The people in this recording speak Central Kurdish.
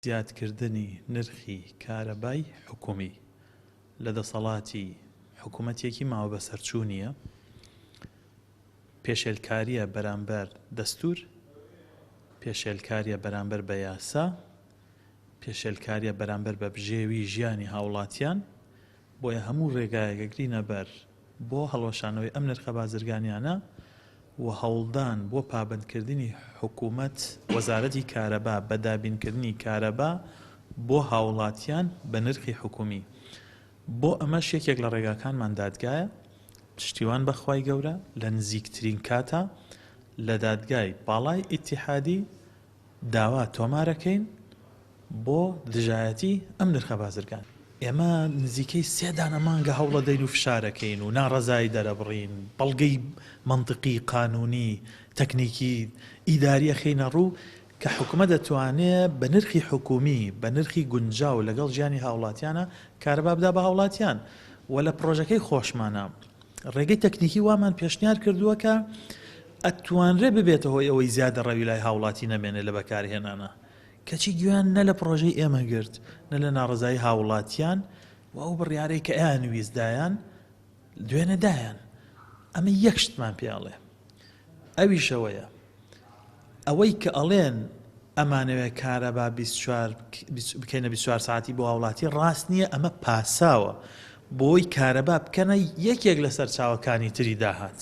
زیادکردنی نرخی کارەبای حکومی لە دەسەڵاتی حکوومەتێکی ماوە بەسەرچوونیە، پێشێلکاریە بەرامبەر دەستور، پێشێلکاریە بەرامبەر بە یاسا، پێشێلکاریە بەرامبەر بە بژێوی ژیانی هاوڵاتیان، بۆیە هەموو ڕێگایەکە گرینە بەر بۆ هەڵوەشانەوەی ئەم نرخە بازرگانیانە و هەوڵدان بۆ پابندکردنی حکوومەت وەزارەتی کارەبا بە دابینکردنی کارەبا بۆ هاوڵاتیان بە نرخی حکومی. بۆ ئەمەش یەکێک لە ڕێگاکانمان دادگایە، پشتیوان بەخوای گەورە لە نزیکترین کاتە لە دادگای باڵای ئیتیحادی داوا تۆمارەکەین بۆ دژایەتی ئەم نرخە بازرگان. ئێمە نزیکەی 3 دانە مانگە هەوڵە دەین و فشارەکەین و ناڕەزایی دەرەبڕین، بەڵگەی منطقی قانونی تەکنیکی ئیداریە خینە ڕوو کە حکوومەت دەتوانێت بە نرخی حکومی بە نرخی گونجاو لەگەڵ ژیانی هاوڵاتیانە کارەبا بدا بە هاوڵاتیان. و لە پرۆژەکەی خۆشمانە ڕێگەی تەکنیکی وامان پێشنیار کردووە کە ئەتوانرێ ببێتە هۆی ئەوەی زیادە ڕەوی لای هاوڵاتی نەمێنێت لە بەکارهێنانە، کەچی گویان نە لە پرۆژەی ئێمە گرت نە لە ناڕزایی هاوڵاتیان و ئەو بڕیارەی کە ئەیان ویستدایان دوێنەدایان. ئەمە یەک شتمان پێڵێ، ئەویشەوەیە ئەوەی کە ئەڵێن ئەمانەوێ کارەبا 24 بکەینە 24 ساعتی بۆ هاوڵاتی ڕاست نییە، ئەمە پاساوە بۆی کارەبا بکەنە یەکێک لە سەرچاوەکانی تری داهات.